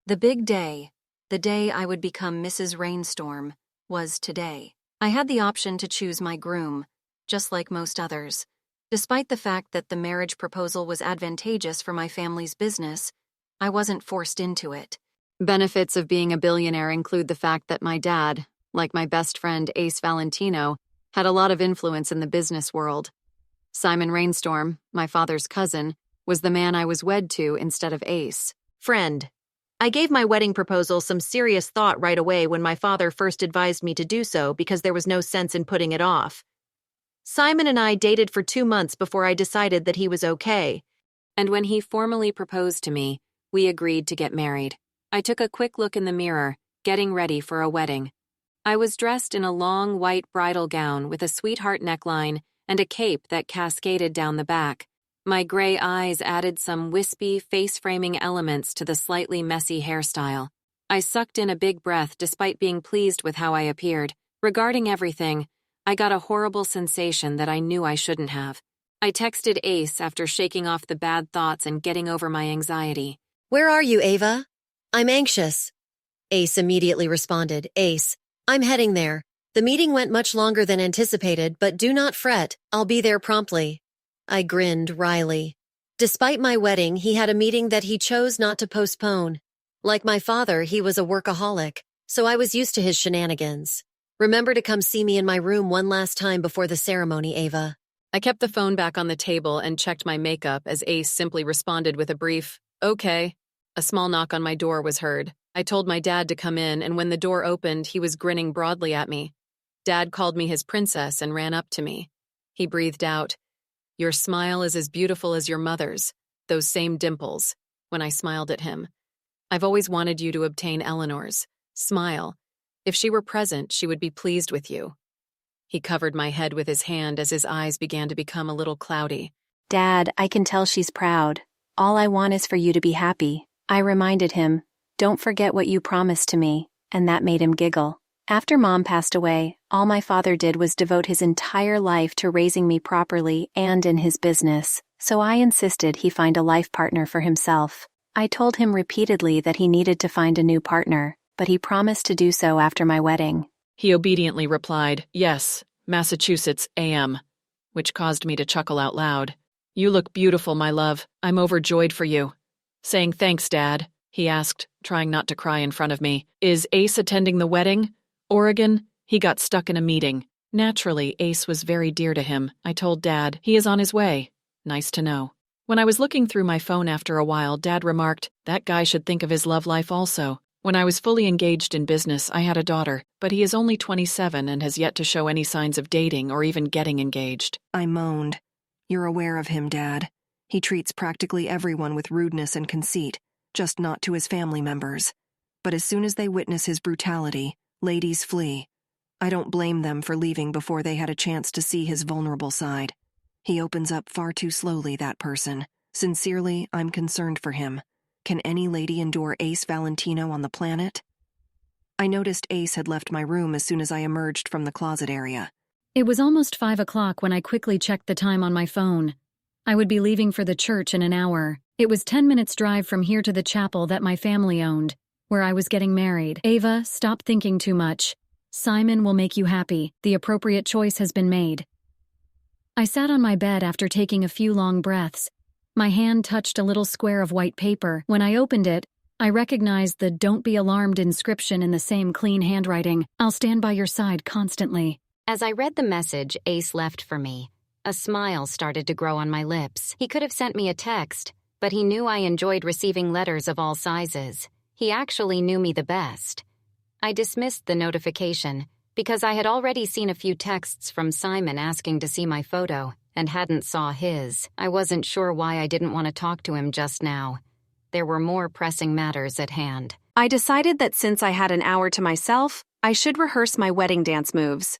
The big day, the day I would become Mrs. Rainstorm, was today. I had the option to choose my groom, just like most others. Despite the fact that the marriage proposal was advantageous for my family's business, I wasn't forced into it. Benefits of being a billionaire include the fact that my dad, like my best friend Ace Valentino, had a lot of influence in the business world. Simon Rainstorm, my father's cousin, was the man I was wed to instead of Ace. Friend. I gave my wedding proposal some serious thought right away when my father first advised me to do so because there was no sense in putting it off. Simon and I dated for 2 months before I decided that he was okay. And when he formally proposed to me, we agreed to get married. I took a quick look in the mirror, getting ready for a wedding. I was dressed in a long white bridal gown with a sweetheart neckline and a cape that cascaded down the back. My gray eyes added some wispy, face-framing elements to the slightly messy hairstyle. I sucked in a big breath despite being pleased with how I appeared. Regarding everything, I got a horrible sensation that I knew I shouldn't have. I texted Ace after shaking off the bad thoughts and getting over my anxiety. "Where are you, Ava? I'm anxious." Ace immediately responded, "Ace, I'm heading there. The meeting went much longer than anticipated, but do not fret, I'll be there promptly." I grinned wryly. Despite my wedding, he had a meeting that he chose not to postpone. Like my father, he was a workaholic, so I was used to his shenanigans. "Remember to come see me in my room one last time before the ceremony, Ava." I kept the phone back on the table and checked my makeup as Ace simply responded with a brief, "Okay." A small knock on my door was heard. I told my dad to come in, and when the door opened, he was grinning broadly at me. Dad called me his princess and ran up to me. He breathed out, "Your smile is as beautiful as your mother's, those same dimples," when I smiled at him. "I've always wanted you to obtain Eleanor's. Smile. If she were present, she would be pleased with you." He covered my head with his hand as his eyes began to become a little cloudy. "Dad, I can tell she's proud. All I want is for you to be happy." I reminded him, "Don't forget what you promised to me," and that made him giggle. After Mom passed away, all my father did was devote his entire life to raising me properly and in his business, so I insisted he find a life partner for himself. I told him repeatedly that he needed to find a new partner, but he promised to do so after my wedding. He obediently replied, "Yes, Massachusetts AM," which caused me to chuckle out loud. "You look beautiful, my love. I'm overjoyed for you." Saying thanks, Dad, he asked, trying not to cry in front of me, "Is Ace attending the wedding?" "Oregon, he got stuck in a meeting." Naturally, Ace was very dear to him. I told Dad, "He is on his way." Nice to know. When I was looking through my phone after a while, Dad remarked, "That guy should think of his love life also." When I was fully engaged in business, I had a daughter, but he is only 27 and has yet to show any signs of dating or even getting engaged. I moaned. "You're aware of him, Dad. He treats practically everyone with rudeness and conceit, just not to his family members. But as soon as they witness his brutality, ladies flee. I don't blame them for leaving before they had a chance to see his vulnerable side. He opens up far too slowly, that person. Sincerely, I'm concerned for him. Can any lady endure Ace Valentino on the planet?" I noticed Ace had left my room as soon as I emerged from the closet area. It was almost 5 o'clock when I quickly checked the time on my phone. I would be leaving for the church in an hour. It was 10 minutes' drive from here to the chapel that my family owned, where I was getting married. "Ava, stop thinking too much. Simon will make you happy. The appropriate choice has been made." I sat on my bed after taking a few long breaths. My hand touched a little square of white paper. When I opened it, I recognized the "Don't be alarmed" inscription in the same clean handwriting. "I'll stand by your side constantly." As I read the message Ace left for me, a smile started to grow on my lips. He could have sent me a text, but he knew I enjoyed receiving letters of all sizes. He actually knew me the best. I dismissed the notification because I had already seen a few texts from Simon asking to see my photo and hadn't saw his. I wasn't sure why I didn't want to talk to him just now. There were more pressing matters at hand. I decided that since I had an hour to myself, I should rehearse my wedding dance moves.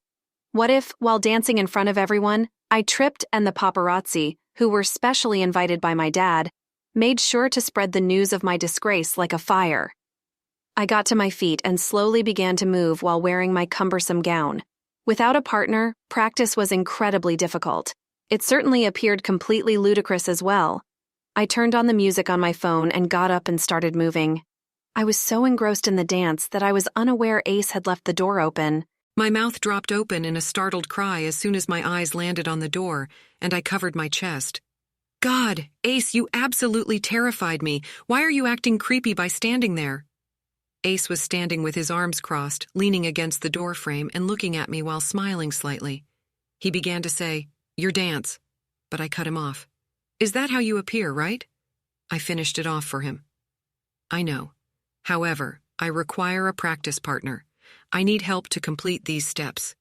What if, while dancing in front of everyone, I tripped and the paparazzi, who were specially invited by my dad, made sure to spread the news of my disgrace like a fire? I got to my feet and slowly began to move while wearing my cumbersome gown. Without a partner, practice was incredibly difficult. It certainly appeared completely ludicrous as well. I turned on the music on my phone and got up and started moving. I was so engrossed in the dance that I was unaware Ace had left the door open. My mouth dropped open in a startled cry as soon as my eyes landed on the door, and I covered my chest. God, Ace, you absolutely terrified me. Why are you acting creepy by standing there? Ace was standing with his arms crossed, leaning against the door frame and looking at me while smiling slightly. He began to say, "Your dance," but I cut him off. "Is that how you appear, right?" I finished it off for him. "I know. However, I require a practice partner. I need help to complete these steps.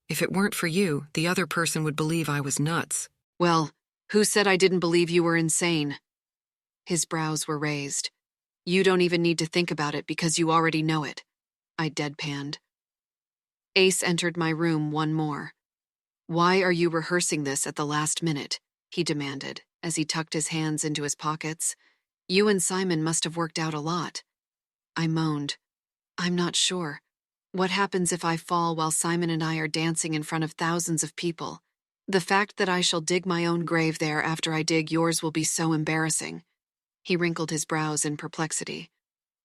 If it weren't for you, the other person would believe I was nuts." "Well, who said I didn't believe you were insane?" His brows were raised. "You don't even need to think about it because you already know it," I deadpanned. Ace entered my room one more. "Why are you rehearsing this at the last minute?" he demanded, as he tucked his hands into his pockets. "You and Simon must have worked out a lot." I moaned. "I'm not sure. What happens if I fall while Simon and I are dancing in front of thousands of people? The fact that I shall dig my own grave there after I dig yours will be so embarrassing." He wrinkled his brows in perplexity.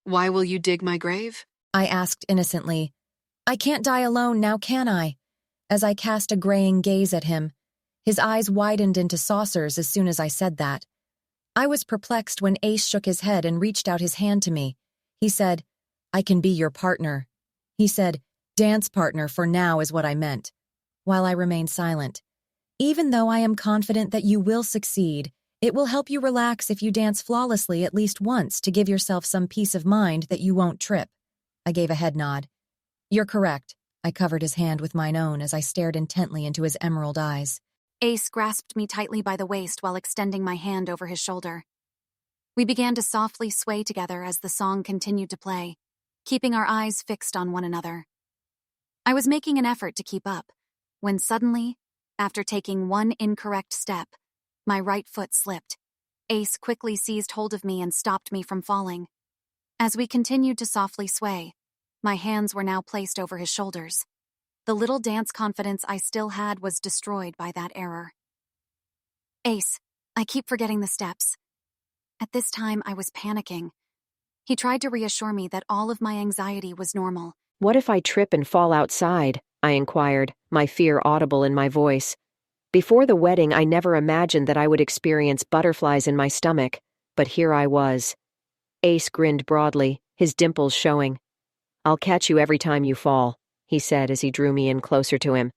"Why will you dig my grave?" I asked innocently. "I can't die alone now, can I?" As I cast a graying gaze at him. His eyes widened into saucers as soon as I said that. I was perplexed when Ace shook his head and reached out his hand to me. He said, "I can be your partner." He said, "Dance partner for now is what I meant," while I remained silent. "Even though I am confident that you will succeed, it will help you relax if you dance flawlessly at least once to give yourself some peace of mind that you won't trip." I gave a head nod. "You're correct." I covered his hand with mine own as I stared intently into his emerald eyes. Ace grasped me tightly by the waist while extending my hand over his shoulder. We began to softly sway together as the song continued to play, keeping our eyes fixed on one another. I was making an effort to keep up, when suddenly, after taking one incorrect step, my right foot slipped. Ace quickly seized hold of me and stopped me from falling. As we continued to softly sway, my hands were now placed over his shoulders. The little dance confidence I still had was destroyed by that error. "Ace, I keep forgetting the steps." At this time, I was panicking. He tried to reassure me that all of my anxiety was normal. "What if I trip and fall outside?" I inquired, my fear audible in my voice. Before the wedding, I never imagined that I would experience butterflies in my stomach, but here I was. Ace grinned broadly, his dimples showing. "I'll catch you every time you fall," he said as he drew me in closer to him.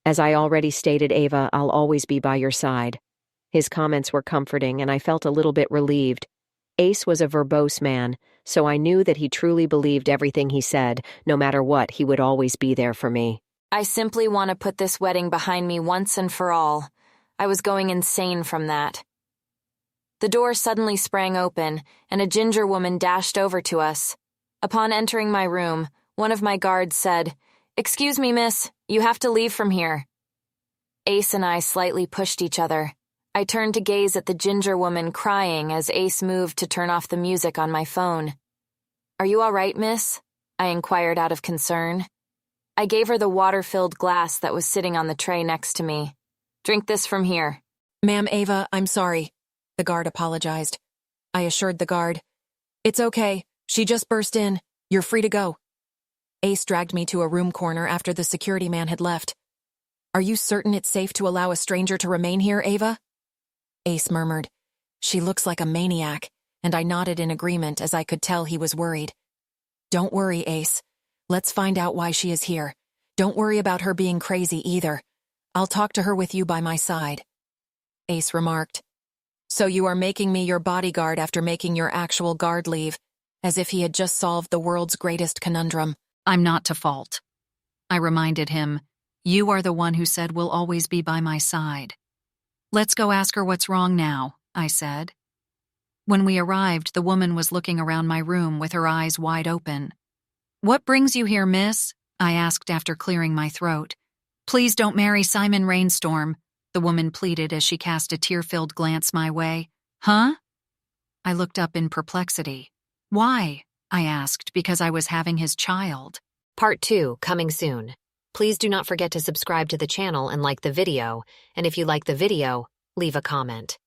"As I already stated, Ava, I'll always be by your side." His comments were comforting, and I felt a little bit relieved. Ace was a verbose man, so I knew that he truly believed everything he said. No matter what, he would always be there for me. I simply want to put this wedding behind me once and for all. I was going insane from that. The door suddenly sprang open, and a ginger woman dashed over to us. Upon entering my room, one of my guards said, "Excuse me, miss, you have to leave from here." Ace and I slightly pushed each other. I turned to gaze at the ginger woman crying as Ace moved to turn off the music on my phone. "Are you all right, miss?" I inquired out of concern. I gave her the water-filled glass that was sitting on the tray next to me. "Drink this from here." "Ma'am Ava, I'm sorry." The guard apologized. I assured the guard, "It's okay. She just burst in. You're free to go." Ace dragged me to a room corner after the security man had left. "Are you certain it's safe to allow a stranger to remain here, Ava?" Ace murmured, "She looks like a maniac," and I nodded in agreement as I could tell he was worried. "Don't worry, Ace. Let's find out why she is here. Don't worry about her being crazy either. I'll talk to her with you by my side." Ace remarked, "So you are making me your bodyguard after making your actual guard leave," as if he had just solved the world's greatest conundrum. "I'm not to fault." I reminded him, "You are the one who said we'll always be by my side." "Let's go ask her what's wrong now," I said. When we arrived, the woman was looking around my room with her eyes wide open. "What brings you here, miss?" I asked after clearing my throat. "Please don't marry Simon Rainstorm," the woman pleaded as she cast a tear-filled glance my way. "Huh?" I looked up in perplexity. "Why?" I asked, because I was having his child. Part 2, coming soon. Please do not forget to subscribe to the channel and like the video, and if you like the video, leave a comment.